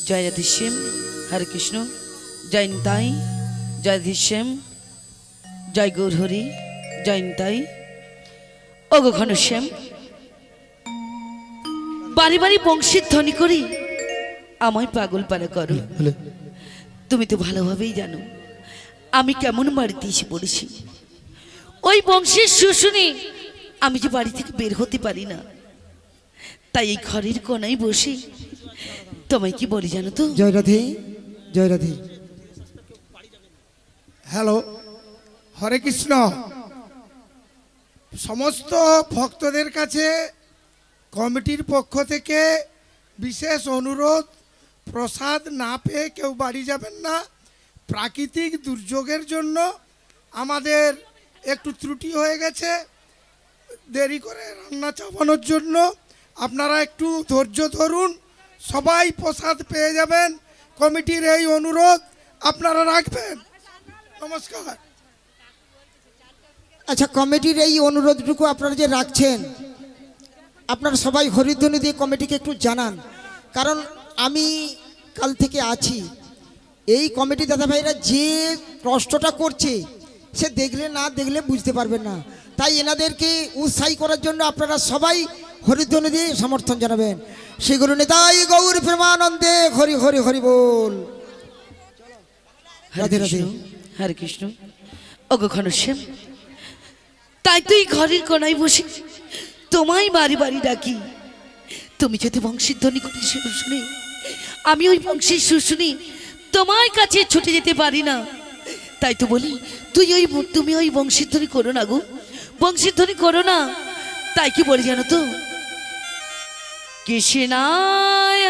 জয় রাধেশ্যাম, হরে কৃষ্ণ, জয় নিতাই, জয় রাধেশ্যাম, জয় গৌরহরি, জয় নিতাই। ওগো ঘনশ্যাম, বাড়ি বাড়ি বংশীর ধ্বনি করি আমায় পাগল পারা করো। তুমি তো ভালোভাবেই জানো আমি কেমন বাড়িতে এসে পড়েছি। ওই বংশের শুশুনি আমি যে বাড়ি থেকে বের হতে পারি না, তাই এই ঘরের কোনায় বসে তোমায় কি বলি জানো তো? জয় রাধে, জয় রাধে। হ্যালো, হরে কৃষ্ণ। সমস্ত ভক্তদের কাছে কমিটির পক্ষ থেকে বিশেষ অনুরোধ, প্রসাদ না পেয়ে কেউ বাড়ি যাবেন না। প্রাকৃতিক দুর্যোগের জন্য আমাদের একটু ত্রুটি হয়ে গেছে, দেরি করে রান্না চাপানোর জন্য আপনারা একটু ধৈর্য ধরুন, সবাই প্রসাদ পেয়ে যাবেন। কমিটির এই অনুরোধ আপনারা রাখবেন। নমস্কার। আচ্ছা, কমিটির এই অনুরোধটুকু আপনারা যে রাখছেন, আপনারা সবাই হরিধ্বনি দিয়ে কমিটিকে একটু জানান, কারণ আমি কাল থেকে আছি। এই কমিটি দাদা ভাইরা যে কষ্টটা করছে সে দেখলে না দেখলে বুঝতে পারবেন না, তাই এনাদেরকে উৎসাহী করার জন্য আপনারা সবাই হরিধ্বনি দিয়ে সমর্থন জানাবেন। শ্রী গুরু নিতাই গৌর প্রেমানন্দে, হরি হরি হরি বল। রাধে রাধে, হরে কৃষ্ণ। ওগো ঘনশ্যাম, তাই তুই ঘরের কোনায় বসে তোমায় বাড়ি বাড়ি ডাকি। তুমি যদি বংশীর ধ্বনি করে শুনে আমি ওই বংশীর শুশুনি তোমার কাছে ছুটে যেতে পারি না, তাই তো বলি তুমি ওই বংশীর ধ্বনি করো না গো, বংশীর ধ্বনি করো না। তাই কি বলি জানো তো? কৃষ্ণায়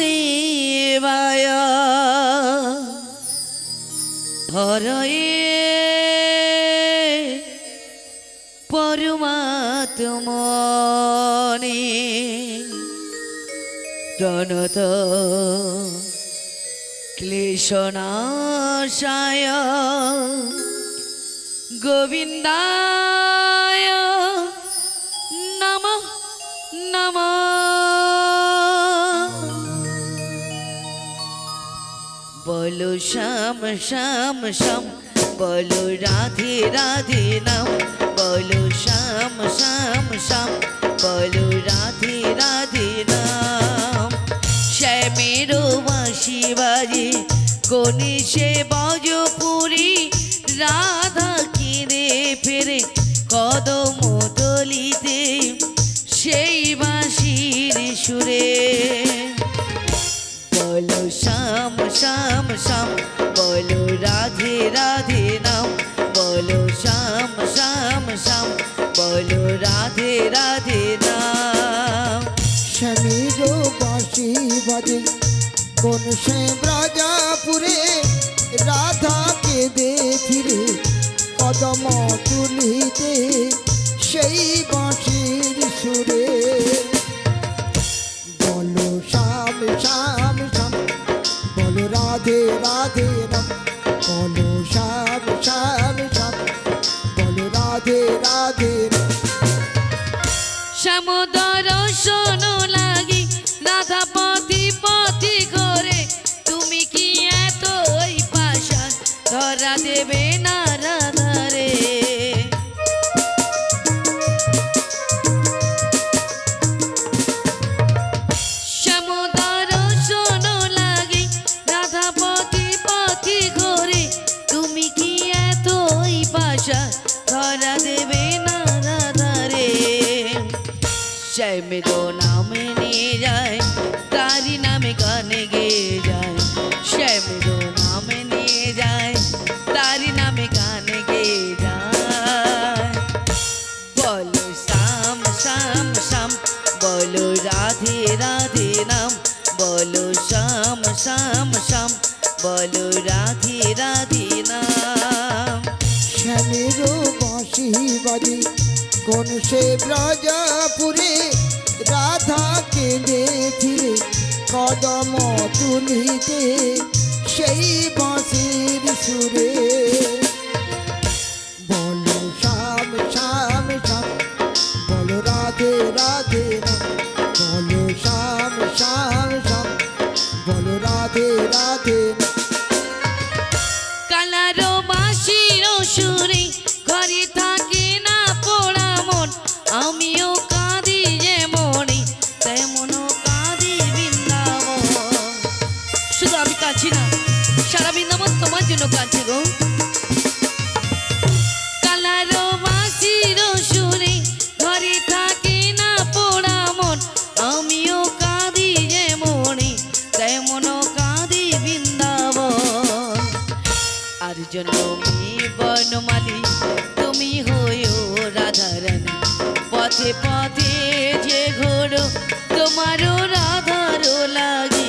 বাসুদেবায় হরয়ে পরমাত্মনে প্রণত ক্লেশনাশায় গোবিন্দায় নমঃ নমঃ। বলো শ্যাম শ্যাম শ্যাম, বলো রাধে রাধে নাম, বলো শ্যাম শ্যাম শ্যাম, বলো রাধে রাধে নাম। শ্যামেরও বাঁশি বাজে কোনে সে বজপুরি, রাধা কিনে ফেরে কদম তলিতে সেই বাঁশির সুরে। বলো শ্যাম শ্যাম শ্যাম, বলো রাধে রাধে নাম, বলো শ্যাম শ্যাম শ্যাম, বলো রাধে রাধে নাম। স্বামীর বাঁশি বাজে কোন সে ব্রজপুরে, রাধাকে দে ফিরে কদম তুলিতে সেই বাঁশির সুরে। বলো শ্যাম শ্যাম শ্যাম, বলো রাধে রাধে নাম, বলো শ্যাম শ্যাম শ্যাম, বলো রাধে রাধে নাম। শ্যাম দর্শন লাগি রাধা পথি পথি করে, তুমি কি এতই পাশান ধরা দেবে না রাধারে? শ্যাম দর্শন লাগি রাধা পথি পথি করে, তুমি কি এতই পাশান ধরা দেবে না রাধারে? শ্যাম তো নামে নিয়ে যায়, তারি নামে গানে গেয়ে যায়, শ্যাম তো নামে নিয়ে যায়, তারি নামে গানে গেয়ে যায়। বলো শ্যাম শ্যাম শ্যাম, বলো রাধে রাধে নাম, বলো শ্যাম শ্যাম শ্যাম, বলো রাধে রাধে নাম। শ্যামের বাঁশি বাজে কোন সে ব্রজপুরে, রাধাকে দে ফিরে কদম তুলিতে সেই বাঁশির সুরে। বলো শ্যাম শ্যাম শ্যাম, বলো রাধে রাধে নাম, জন্য কাঁদছে গো। কালারো বাঁশির সুরে ঘরে থাকে না পোড়া মন, আমিও কাঁদি যেমনি তেমনও কাঁদি বৃন্দাবন। আর জন্মে বনমালী তুমি হয়েও রাধারানী, পথে পথে যে ঘোরো তোমারও রাধারও লাগে।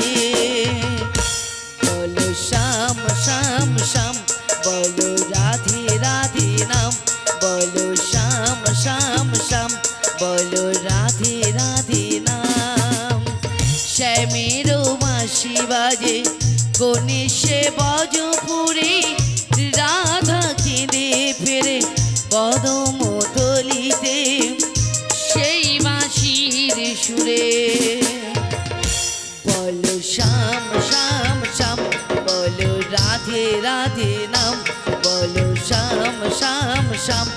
বলো শ্যাম শ্যাম শ্যাম, বলো রাধে রাধে নাম, বলো শ্যাম শ্যাম শ্যাম, বলো রাধে রাধে নাম। শ্যামেরও বাঁশি বাজে গণেশে বজপুরে, রাধা কেঁদে ফেরে কদম তলিতে সেই বাঁশির সুরে। বলো শ্যাম শ্যাম শ্যাম, বলো রাধে রাধে নাম, বলো শ্যাম শ্যাম শ্যাম,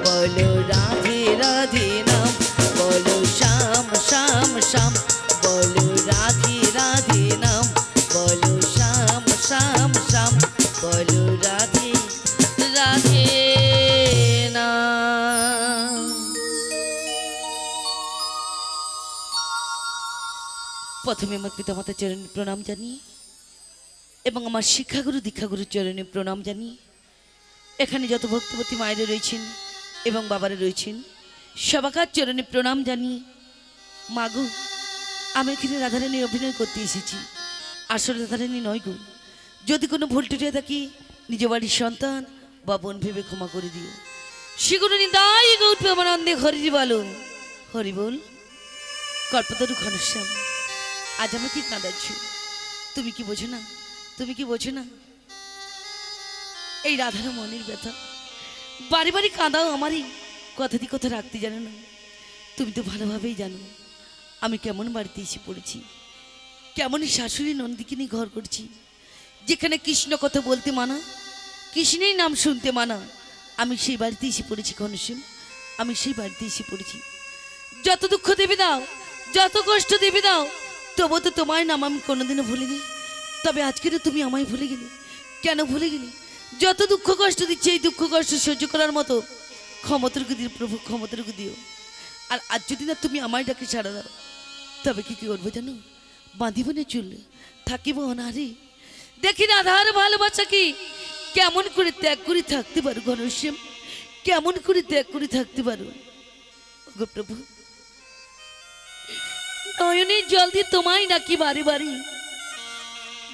বলো রাধে রাধে নাম, বলো শ্যাম শ্যাম শ্যাম, বলো রাধে রাধে নাম, বলো শ্যাম শ্যাম শ্যাম, বলো রাধে রাধে নাম। প্রথমে আমার পিতামাতার চরণে প্রণাম জানিয়ে এবং আমার শিক্ষাগুরু দীক্ষাগুরুর চরণে প্রণাম জানিয়ে এখানে যত ভক্তবতী মায়েরা রয়েছেন এবং বাবারা রয়েছেন সবাকার চরণে প্রণাম জানিয়ে, মাগো আমি এখানে রাধারানী অভিনয় করতে এসেছি, আসলে রাধারানী নয় গো। যদি কোনো ভুল টুটে থাকি নিজ বাড়ির সন্তান বা বোন ভেবে ক্ষমা করে দিও। সেগুলো নিদাই গৌর প্রেমানন্দে হরি বলো, হরি বল। কল্পতরু ঘনশ্যাম, আজ আমাকে কাঁদাচ্ছ, তুমি কি বোঝো না? তুমি কি বোঝো না এই রাধার মনের ব্যথা? বাড়ি বাড়ি কাঁদাও আমারই, কথা দিয়ে কথা রাখতে জানো না। তুমি তো ভালোভাবেই জানো আমি কেমন বাড়িতে এসে পড়েছি, কেমনই শাশুড়ি নন্দীকে নিয়ে ঘর করছি, যেখানে কৃষ্ণ কথা বলতে মানা, কৃষ্ণের নাম শুনতে মানা। আমি সেই বাড়িতে এসে পড়েছি ঘনশ্যাম, আমি সেই বাড়িতে এসে পড়েছি। যত দুঃখ দেবে দাও, যত কষ্ট দেবে দাও, তবু তো তোমার নাম আমি কোনোদিনও ভুলিনি। তবে আজকেরও তুমি আমায় ভুলে গেলে, কেন ভুলে গেলে? যত দুঃখ কষ্ট দিচ্ছে এই দুঃখ কষ্ট সহ্য করার মতো ক্ষমতাটুকু দিও প্রভু, ক্ষমতাটুকু দিও। আর আজ যদি না তুমি আমায় ডাকে সাড়া দাও, তবে কি করবো জানো? বাঁধিব না চুল, থাকিব অনারে। দেখি রাধার ভালোবাসা কি কেমন করে ত্যাগ করে থাকতে পারো ঘনশ্যাম, কেমন করে ত্যাগ করে থাকতে পারো গো প্রভু। নয়নের জল দিয়ে তোমায় নাকি বারে বারে,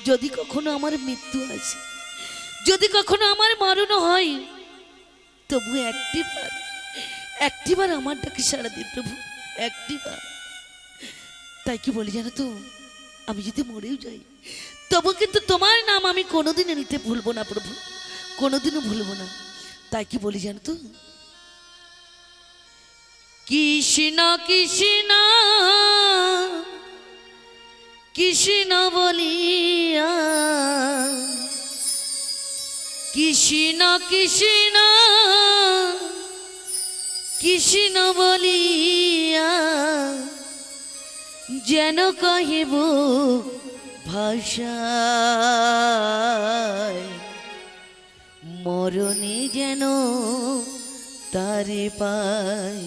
যদি কখনো আমার মৃত্যু আছে, যদি কখনো আমার মরণ হয়, তবু একটিবার আমার ডাকে সাড়া দিই প্রভু, একটিবার। তাই কি বলি জানো তো, আমি যদি মরেও যাই তবু কিন্তু তোমার নাম আমি কোনোদিনও নিতে ভুলবো না প্রভু, কোনোদিনও ভুলবো না। তাই কি বলি জানো তো, কৃষ্ণ কৃষ্ণ কৃষ্ণ বলিয়া, কৃষ্ণ কৃষ্ণ কৃষ্ণ বলিয়া, যেন কহিব ভাষায়, মরণে যেন তারে পাই,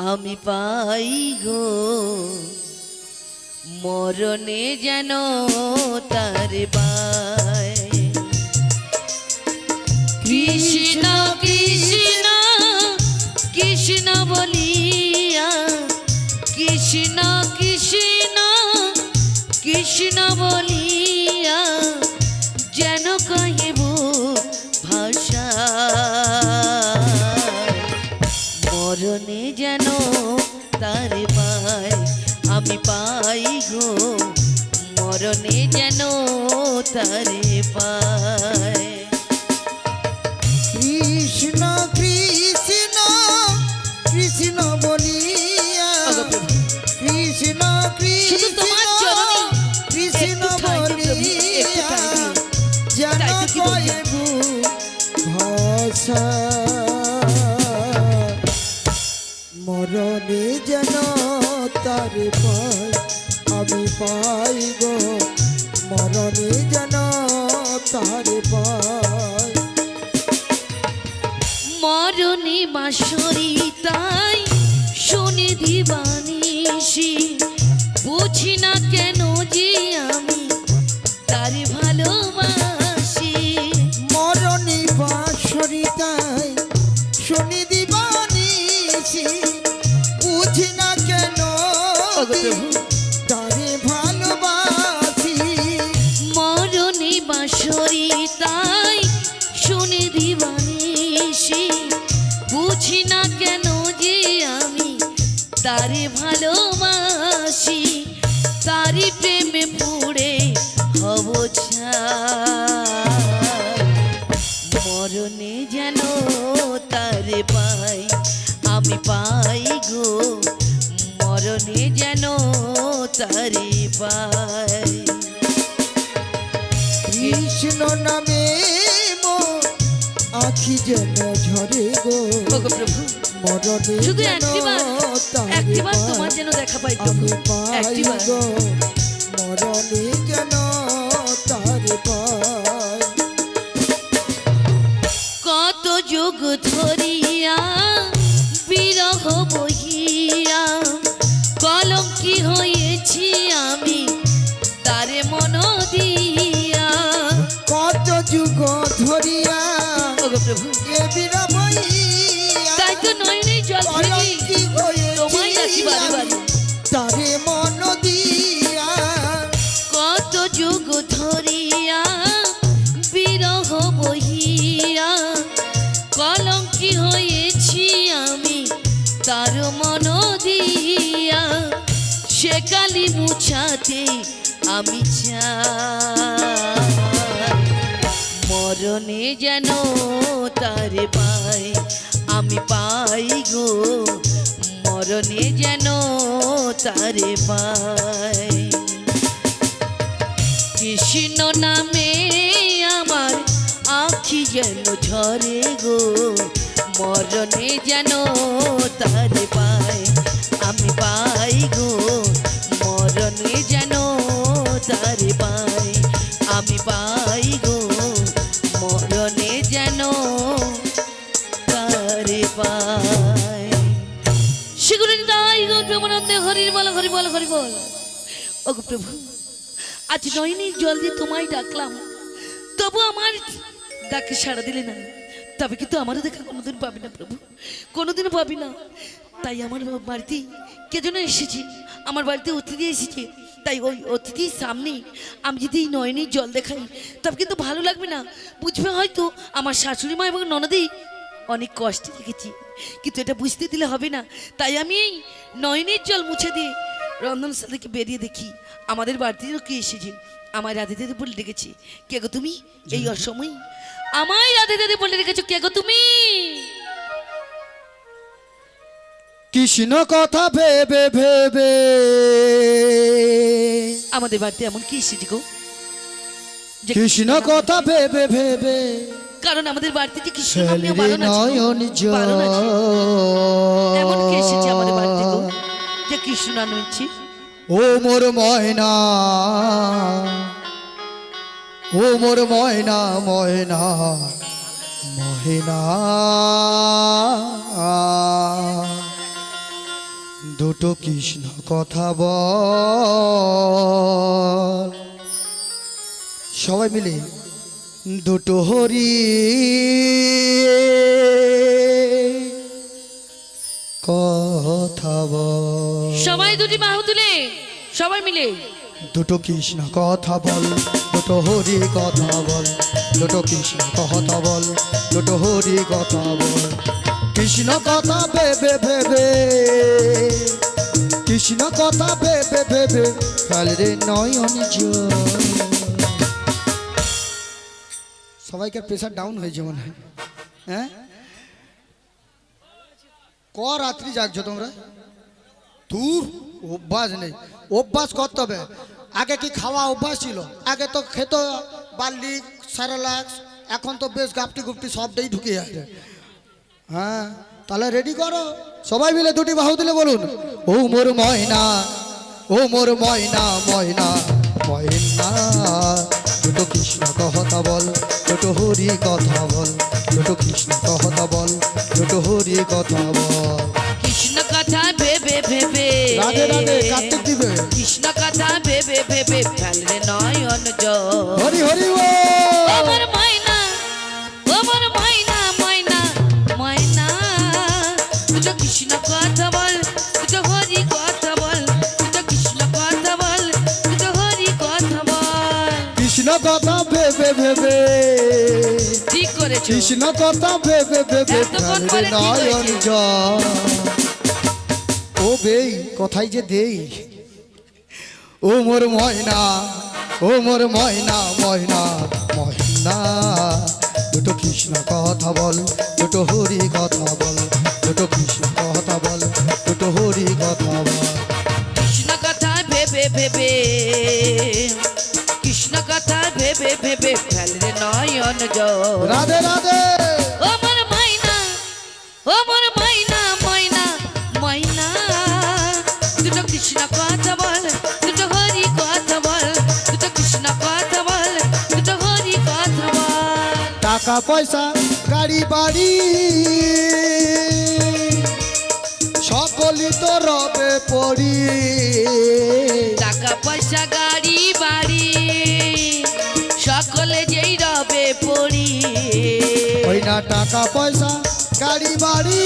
আমি পাই গো মরণে যেন তারে পাই। কৃষ্ণ কৃষ্ণ কৃষ্ণ বলিয়া, কৃষ্ণ কৃষ্ণ কৃষ্ণ বলিয়া, যেন কহিব ভাষা, মরণে যেন তারে পাই, আমি পাই গো মরণে যেন তারে পাই। কৃষ্ণ কৃষ্ণ কৃষ্ণ বলিয়া, কৃষ্ণ কৃষ্ণ কৃষ্ণ বলিয়া, যেন কহিব ভাষা, মরণে যেন তারে পাই, আমি পাই গো মরণে যেন তারে পাই। মরণে বাঁশরি তাই শুনে দিবানিসি, বুঝি না কেন যে আমি তারে ভালোবাসি। মরণী বাঁশরিতায় শুনি দিবানিসি, বুঝি না কেন তারে ভালোবাসি। মরণে বাঁশরি তাই শুনে দিবানিসি, বুঝি না কেন যে আমি তারে ভালোবাসি। তারি প্রেমে পড়ে হব ছাই, মরণে যেন তারে পাই, আমি পাই গো মরণে যেন তারে পাই। কৃষ্ণ নামে মোর আখি যেন ঝরে গো, ওগো প্রভু, মরণে শুধু যেন একটিবার তারে তোমার পাই। যেন দেখা পাই প্রভু, আমি পাই একটিবার। গো মরণে যেন তারে পাই। কত যুগ ধরিয়া বিরহ বহিয়া কলঙ্কি হয়েছি আমি তারে মন দিয়া। কত যুগ ধরিয়া ওগো প্রভু, এ বিরহ বহিয়া তাই তো নয়নে জল ফেলি কলঙ্কি হয়েছি তোমায় ডাকি বারে বারে। তারে মন দিয়া। কত যুগ ধরিয়া বিরহ বহিয়া কলঙ্কি হয়েছি আমি তার মন দিয়া। সে কালি মুছাতে আমি চাই, মরণে যেন তারে পাই, আমি পাই গো মরণে যেন তারে পাই। কৃষ্ণ নামে আমার আখি যেন ঝরে গো, মরণে যেন তারে পাই, আমি পাই গো মরণে যেন তারে পাই, আমি পাই গো মরণে যেন তারে পাই। সেগুলো তাই গো প্রেমানন্দে হরির বল হরি বল হরি বল। ওগো প্রভু, আজ নয়নির জল দিয়ে তোমায় ডাকলাম, তবু আমার ডাকে সাড়া দিলে না। তবে কিন্তু আমারও দেখা কোনোদিন পাবি না প্রভু, কোনোদিনও পাবি না। তাই আমার বাড়িতে কে যেন এসেছে, আমার বাড়িতে অতিথি এসেছে। তাই ওই অতিথির সামনে আমি যদি এই নয়নির জল দেখাই তবে কিন্তু ভালো লাগবে না। বুঝবে হয়তো আমার শাশুড়ি মা এবং ননদি অনেক কষ্টে দেখেছি, কিন্তু এটা বুঝতে দিলে হবে না। তাই আমি এই নয়নের জল মুছে দিয়ে রন্ধনশালা থেকে বেরিয়ে দেখি আমাদের বাড়িতেও কে এসেছে। আমার রাধে দাদে বলে ডেকেছি, কে গো তুমি এই অসময়? আমায় রাধে দাদে বলে রেখেছো, কে গো তুমি? কৃষ্ণ কথা ভেবে ভেবে আমাদের বাড়িতে এমন কি এসেছে গো? যে কৃষ্ণ কথা ভেবে ভেবে কারণ আমাদের বাড়িতে যে কৃষ্ণ নাম নিয়ে বারণ আছে, নয়ন বারণ আছে। এমন কে এসেছে আমাদের বাড়িতে গো যে কৃষ্ণ নাম নিচ্ছে? ও মোর ময়না, ও মোর ময়না ময়না ময়না, দুটো কৃষ্ণ কথা বল। সবাই মিলে দুটো হরি কথা বল। সবাই দুটি বাহু তুলে সবাই মিলে দুটো কৃষ্ণ কথা বল, দুটো হরি কথা বল, দুটো কৃষ্ণ কথা বল, দুটো হরি কথা বল। কৃষ্ণ কথা ভেবে ভেবে, কৃষ্ণ কথা ভেবে ভেবে কাল রে নয়ন জল। সবাইকার প্রেশার ডাউন হয়েছে মনে হয়, হ্যাঁ? ক রাত্রি জাগছো তোমরা? দূর, অভ্যাস নেই, অভ্যাস করতে হবে। আগে কি খাওয়া অভ্যাস ছিল? আগে তো খেত বার্লি স্যারেলাক্স, এখন তো বেশ গাপটি গুপটি সবটাই ঢুকে আছে। হ্যাঁ, তাহলে রেডি করো সবাই মিলে, দুটি বাহু দিলে বলুন, ও মোর ময়না, ও মোর ময়না ময়না ময়না, দুটো কৃষ্ণ কথা বল, দুটো হরি কথা বল, দুটো কৃষ্ণ কথা বল, দুটো হরি কথা বল। কৃষ্ণ কথা ভেবে ভেবে রাধে রাধে কার্তিক দিবে কৃষ্ণ কথা ভেবে ভেবে ফেলরে নয়ন জল। হরি হরি বল। আমার ময়না, আমার ময়না, ময়না ময়না, দুটো কৃষ্ণ কথা বল, দুটো হরি কথা বল, দুটো কৃষ্ণ কথা বল, দুটো হরি কথা বল। কৃষ্ণ কথা ভেবে ভেবে, ঠিক করেছো। কৃষ্ণ কথা ভেবে ভেবে এতক্ষণ ফেলরে পরে ঠিক নয়ন হয়েছে। জল। ও বেই কোথায় যে দেই, ও মোর ময়না, ও মোর ময়না, ময়না ময়না, দুটো কৃষ্ণ কথা বল, দুটো হরি কথা বল, দুটো কৃষ্ণ কথা বল, দুটো হরি কথা বল। কৃষ্ণ কথা ভেবে ভেবে, কৃষ্ণ কথা ভেবে ভেবে ফেলরে নয়ন জল। রাধে রাধে আমার ময়না, আমার ময়না, ময়না ময়না, দুটো কৃষ্ণ কথা বল, দুটো হরি কথা বল, দুটো কৃষ্ণ কথা বল, দুটো হরি কথা বল। টাকা পয়সা গাড়ি বাড়ি সকলই তো রবে পড়ি, টাকা পয়সা গাড়ি বাড়ি সকলে যেই রবে পড়ি। ওই না টাকা পয়সা গাড়ি বাড়ি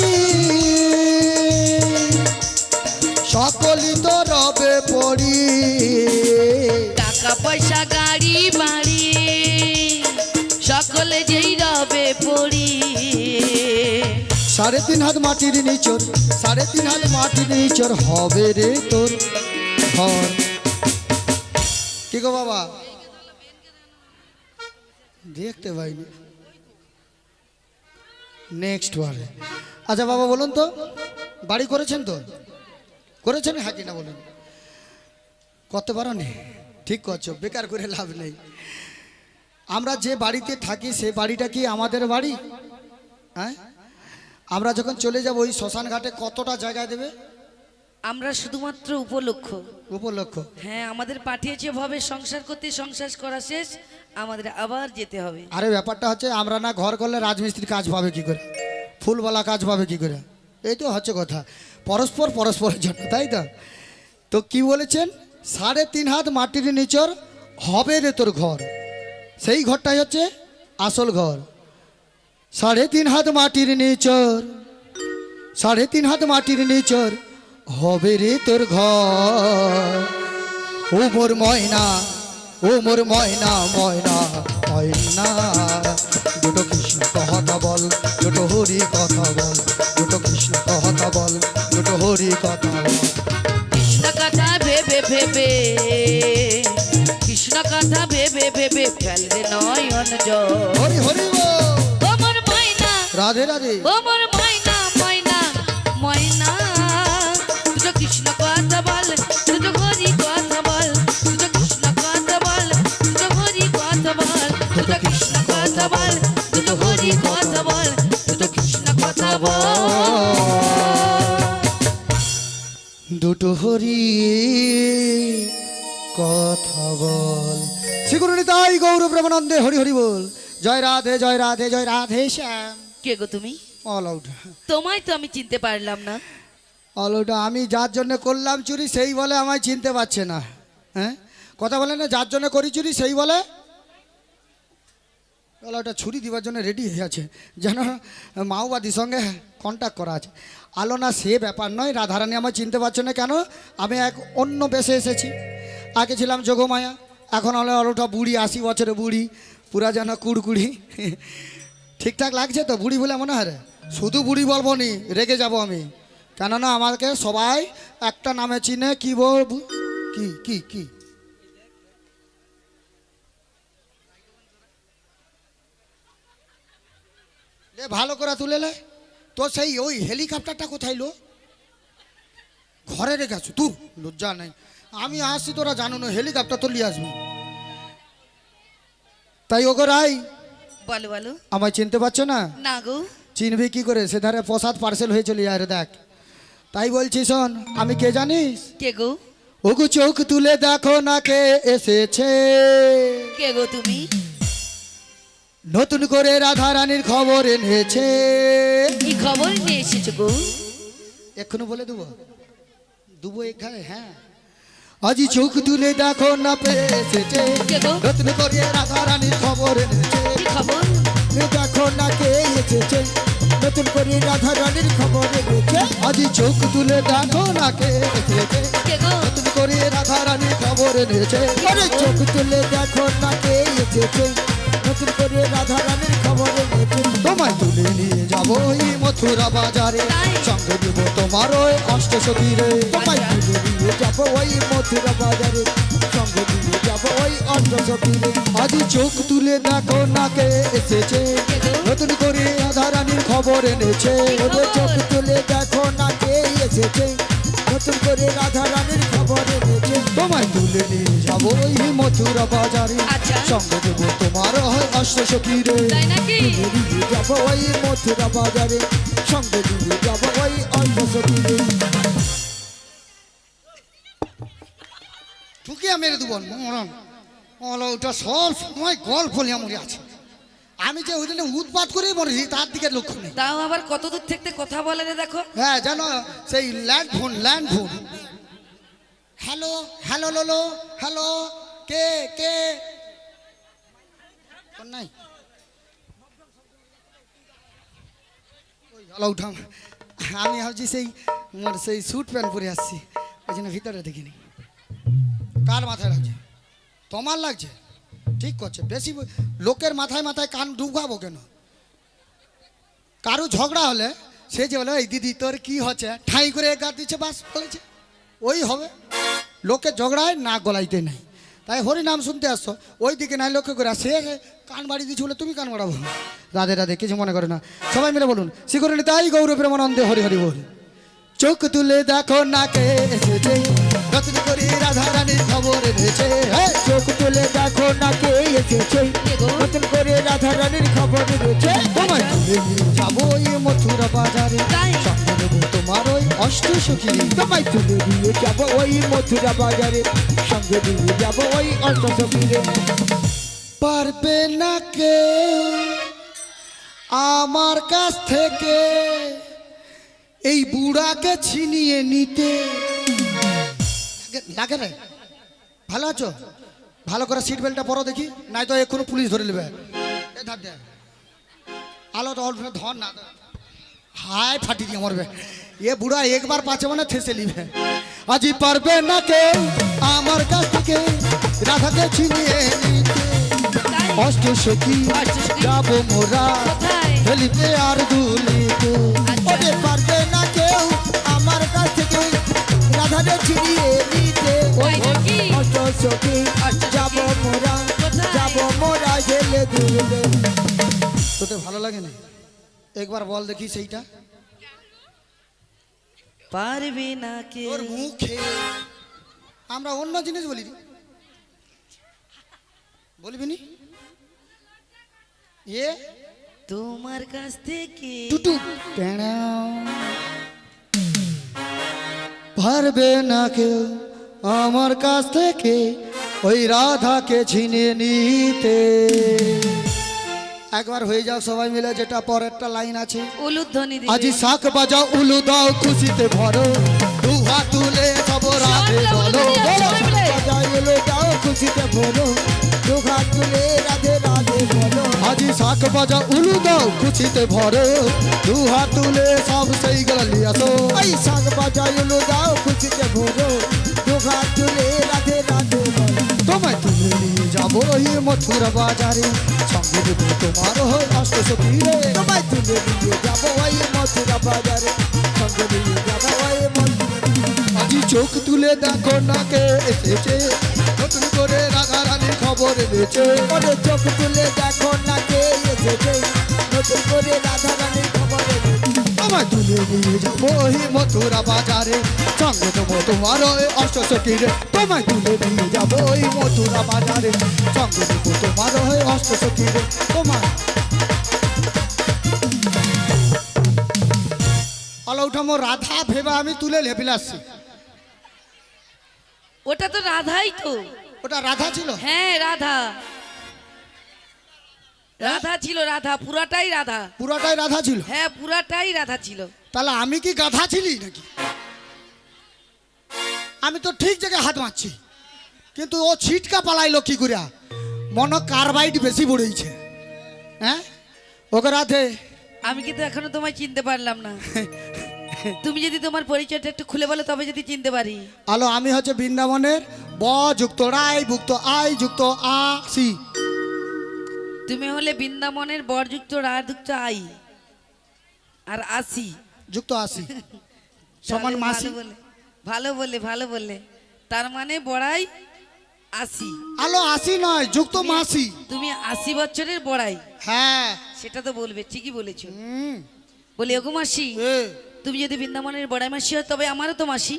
সকলই তো রবে পড়ি, টাকা পয়সা গাড়ি বাড়ি সকলে যেই রবে পড়ি। 3.5 হাত মাটির নিচর, 3.5 হাত মাটির নিচর হবে রে তোর ঘর। কি গো বাবা দেখতে পাইনি, নেক্সট বারে। আচ্ছা বাবা বলুন তো, বাড়ি করেছেন তো? করেছেন হ্যাঁ কিনা বলুন? করতে পারো নি? ঠিক করছো, বেকার করে লাভ নেই। আমরা যে বাড়িতে থাকি সে বাড়িটা কি আমাদের বাড়ি? হ্যাঁ, আমরা যখন চলে যাব ওই শ্মশান ঘাটে কতটা জায়গা দেবে? আমরা শুধুমাত্র উপলক্ষ। উপলক্ষ। হ্যাঁ, আমাদের পাঠিয়েছে ভাবে সংসার করতে, সংসার করা শেষ আমাদের আবার যেতে হবে। আরে ব্যাপারটা হচ্ছে আমরা না ঘর করলে রাজমিস্ত্রির কাজ পাবে কি করে, ফুলওয়ালা কাজ পাবে কি করে, এই তো হচ্ছে কথা। পরস্পর পরস্পরের জন্য, তাই তো? তো কি বলেছেন? 3.5 হাত মাটির নিচর হবে রে তোর ঘর। সেই ঘরটাই হচ্ছে আসল ঘর। 3.5 হাত মাটির নিচর, 3.5 হাত মাটির নিচর হবে রে তোর ঘর। ও মোর ময়না, ও মোর ময়না, ময়না ময়না, দুটো কৃষ্ণ কথা বল, দুটো হরি কথা বল, দুটো কৃষ্ণ কথা বল, দুটো হরি কথা বল। কৃষ্ণ কথা ভেবে ভেবে, কৃষ্ণ কথা ভেবে ভেবে ফেলরে নয়ন জল। হরি হরি বল। ও মোর ময়না, রাধে রাধে ও মোর ময়না, ময়না ময়না, দুটো কৃষ্ণ কথা বল, দুটো হরি কথা বল, দুটো কৃষ্ণ কথা বল, দুটো হরি কথা বল, দুটো কৃষ্ণ কথা বল, দুটো হরি কথা বল, দুটো কৃষ্ণ কথা বল। দুটো হরি কথা বল। শ্রীগুরু তাই গৌর প্রেমানন্দে হরি হরি বল। জয় রাধে জয় রাধে জয় রাধে শ্যাম। কে গো তুমি? অল আউট, তোমায় তো আমি চিনতে পারলাম না। All out. আমি যার জন্য করলাম চুরি সেই বলে আমায় চিনতে পারছে না। হ্যাঁ, কথা বলে না, যার জন্য করি চুরি সেই বলে। বলে ওটা ছুরি দিবার জন্য রেডি হয়ে আছে, যেন মাওবাদীর সঙ্গে কন্ট্যাক্ট করা আছে। আলো না, সে ব্যাপার নয়। রাধারানী আমায় চিনতে পারছে না কেন? আমি এক অন্য বেশে এসেছি। আগে ছিলাম যোগমায়া, এখন হলো আলোটা বুড়ি, 80 বছরের বুড়ি, পুরা যেন কুড়কুড়ি। ঠিকঠাক লাগছে তো বুড়ি বলে মনে হয়? শুধু বুড়ি বলবো নি, রেগে যাব আমি। কেননা আমাকে সবাই একটা নামে চিনে। কি বল? কি কি কি লে ভালো করে তুলে লে। তো সেই ওই হেলিকপ্টারটা কোথায় লো? ঘরে রেখেছো তুই? লজ্জা নেই। আমি আসছি, তোরা জানো না, হেলিকপ্টার তো নিয়ে আসবি। তাই ওগো রাই, বলো বলো। আমায় চিনতে পারছো না? না গো। চিনবি কি করে? সে ধারে প্রসাদ পার্সেল হয়ে চলে যায় রে, দেখ। তাই বলছি শোন, আমি কে জানিস? কে গো? ওগো চোখ তুলে দেখো না কে এসেছে, কে গো তুমি? নতুন করে রাধা রানীর খবর এনেছে। কি খবর নিয়ে এসেছো গো? এখনো বলে দেবো, দুবো এখানে। হ্যাঁ, আজি চোখ তুলে দেখো না পেয়েছে, কে গো? নতুন করে রাধা রানীর খবর এনেছে। কি খবর? দেখো না কে এসেছে, নতুন করে রাধা রানীর খবর এনেছে। আজি চোখ তুলে দেখো না কে এসেছে, কে গো? নতুন করে রাধা রানীর খবর এনেছে। আরে চোখ তুলে দেখো না কে এসেছে, নতুন করে রাধা রানীর খবর এনেছে। তোমায় তুলে নিয়ে যাবো এই মথুরা বাজারে, তাই? সঙ্গে দিব তোমার ওই অষ্টসখী রে। তোমায় তুলে নিয়ে যাবো ওই মথুরা বাজারে, সঙ্গে নিয়ে যাবো ওই অষ্টসখীরে। আজি চোখ তুলে দেখো না কে এসেছে, কে গো? নতুন করে রাধা রানীর খবর এনেছে। ওদের চোখ তুলে দেখো না কে এসেছে, নতুন করে রাধা রানীর খবর এনেছে। তোমায় তুলে নিয়ে যাবো এই মথুরা বাজারে, আচ্ছা। সঙ্গে দেব তোমার হয় অষ্টসখী রে। তাই নাকি? তুলে নিয়ে যাবো ওই মথুরা বাজারে, সঙ্গে নিয়ে যাবো ওই অষ্টসখীরে। ঠুকিয়া মেরে দেবো মরম। ওটা সব সময় গল্প নিয়ে মরে আছে। আমি যে ওই দিনে উৎপাত করেই মরেছি, তার দিকে লক্ষ্য নেই। তাও আবার কত দূর থেকে কথা বলে রে দেখো। হ্যাঁ, জানো সেই ল্যান্ড ফোন। হ্যালো হ্যালো লোলো, হ্যালো, কে কে ফোন নাই। ওই গলা উঠাম। আমি ভাবছি সেই মোর সেই স্যুট প্যান্ট পরে আসছি, ওই জন্য ভিতরে দেখিনি। কার মাথায় লাগছে? তোমার লাগছে? ঠিক করছে। বেশি লোকের মাথায় মাথায় কান ঢুকাবো কেন? কারো ঝগড়া হলে সে যে বলে এই দিদি তোর কি হচ্ছে, ঠাই করে গাছ দিচ্ছে, বাস বলেছে ওই হবে। লোকের ঝগড়ায় নাক গলাইতে নাই। তাই হরি নাম শুনতে আসছো, ওই দিকে নাই লক্ষ্য করে সে কান বাড়ি দিচ্ছে বলে তুমি কান বাড়াবো। রাধে রাধে, কিছু মনে করে না। সবাই মিলে বলুন, শিখরে তাই গৌর প্রেমানন্দে হরি হরি বল। চোখ তুলে দেখো না কে এসেছে, নতুন করে রাধা রানীর খবর এনেছে। চোখ তুলে দেখো না কে এসেছে, কে গো? নতুন করে রাধা রানীর খবর এনেছে। তোমায় তুলে নিয়ে যাবো ওই মথুরা বাজারে, তাই? সঙ্গে দেবো তোমার ওই অষ্টসখী। তোমায় তুলে নিয়ে যাবো ওই মথুরা বাজারে, সঙ্গে নিয়ে যাবো ওই অষ্টসখীরে। পারবে না কেউ আমার কাছ থেকে এই বুড়াকে ছিনিয়ে নিতে। লাগে রে? ভালো আছো? ভালো করে সিট বেল্টটা পরো দেখি, নাই তো এক্ষুনি পুলিশ ধরে নেবে। আলো তো অল্প ধর না, হাই ফাটি দিয়ে মরবে। এ বুড়া একবার পাচ্ছে মানে ঠেসে নিবে। আজি পারবে না কেউ আমার কাছ থেকে রাধাকে ছিনিয়ে নিতে। তাই? অষ্টসখী অষ্টসখী। যাবো মোরা কোথায়? হেলিতে আর দুলিতে। আচ্ছা। ওদের পারবে না কেউ আমার কাছ থেকে রাধাকে ছিনিয়ে নিতে। তাই নাকি? অষ্টসখী যাবো মোরা, কোথায়? যাবো মোরা গেলে দূরে। তোদের ভালো লাগে না? একবার বল দেখি সেইটা। পারবে না কে? তোর মুখে আমরা অন্য জিনিস বলি, বলবি নি? এ তোমার কাছ থেকে টুটু টেড়াও। পারবে না কেউ আমার কাছ থেকে ওই রাধাকে ছিনিয়ে নিতে। একবার হয়ে যাও সবাই মিলে, যেটা পরেরটা লাইন আছে। উলুধ্বনি আজি দিবে। শাক বাজাও উলু দাও খুশিতে ভরো, দু হাত তুলে সব রাধে বলো। বাজাইলে যাও খুশিতে ভরো, দু হাত তুলে রাধে রাধে বলো। আজি শাক বাজাও উলু দাও খুশিতে ভরো, দু হাত তুলে সব সেই গলি আসো। এই শাক বাজাইলো দাও খুশিতে ভরো, দু হাত তুলে রাধে রাধে বলো। তোমায় তুলে নিয়ে যাবো ওই মথুরা বাজারে, সঙ্গে দেবো তোমার হয় অষ্টসখী রে। তোমায় তুলে নিয়ে যাবো ওই মথুরা বাজারে, সঙ্গে নিয়ে যাবো ওই মথুরা। আজি চোখ তুলে দেখো না কে এসেছে, নতুন করে রাধা রানীর খবর এনেছে। ওরে চোখ তুলে দেখো না কে এসেছে, নতুন করে রাধা রানীর খবর এনেছে। তোমায় তুলে নিয়ে যাবো ওই মথুরা বাজারে, সঙ্গে দেবো তোমার ওই অষ্টসখী রে। তোমায় তুলে নিয়ে যাবো ওই মথুরা বাজারে, সঙ্গে দেবো তোমার ওই অষ্টসখী রে। তোমার আলো উঠামো রাধা ভেবা আমি তুলে লেপিলে আসছি। ওটা তো রাধাই তো। ওটা রাধা ছিল? হ্যাঁ রাধা, রাধা ছিল, রাধা পুরাটাই রাধা। পুরাটাই রাধা ছিল? হ্যাঁ পুরাটাই রাধা ছিল। তাহলে আমি কি গাধা ছিলি নাকি? আমি তো ঠিক জায়গায় হাত মারছি, কিন্তু ও ছিটকা পালাইলো কি করে? মনে কার্বাইড বেশি পড়েছে। হ্যাঁ ওকে রাধে। আমি কিন্তু এখনো তোমায় চিনতে পারলাম না। তুমি যদি তোমার পরিচয়টা একটু খুলে বলো তবে যদি চিনতে পারি। আলো আমি হচ্ছে বৃন্দাবনের ব যুক্ত রাই যুক্ত আই যুক্ত আ সি। তুমি হলে বৃন্দাবনের বরযুক্ত রাযুক্ত আই আর আসি যুক্ত আসি সমান তাহলে মাসি। ভালো বলে, ভালো বলে, ভালো বললে। তার মানে বড়াই আসি। আলো আসি নয়, যুক্ত মাসি। তুমি 80 বছরের বড়াই, হ্যাঁ। সেটা তো বলবে, ঠিকই বলেছো। হুম। বলি ওগো মাসি, এ, তুমি যদি বৃন্দাবনের বড়াই মাসি হয় তবে আমারও তো মাসি।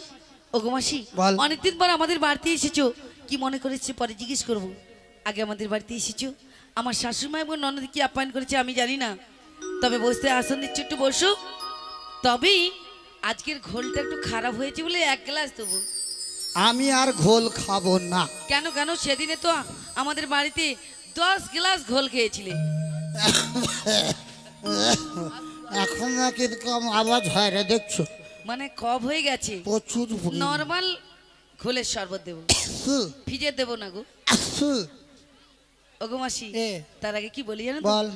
ওগো মাসি, বল। অনেকদিন পর আমাদের বাড়িতে এসেছো, কি মনে করেছে পরে জিজ্ঞেস করবো। আগে আমাদের বাড়িতে এসেছো, আমার শাশুড়িমা এবং ননদ কি আপ্যায়ন করেছে আমি জানি না, তবে বসতে আসন দিচ্ছ, একটু বসো। তবেই আজকের ঘোলটা একটু খারাপ হয়েছে বলে 1 গ্লাস দেবো। আমি আর ঘোল খাবো না। কেন কেন? সেদিনে তো আমাদের বাড়িতে 10 গ্লাস ঘোল খেয়েছিলে। এখন নাকি কম আওয়াজ হয় রে, দেখছো? মানে কব হয়ে গেছে। প্রচুর নর্মাল ঘোলের শরবত দেবো, ফ্রিজে দেবো না গো। ওগো মাসি, এ। তার আগে কি বলি জানো তো? বল।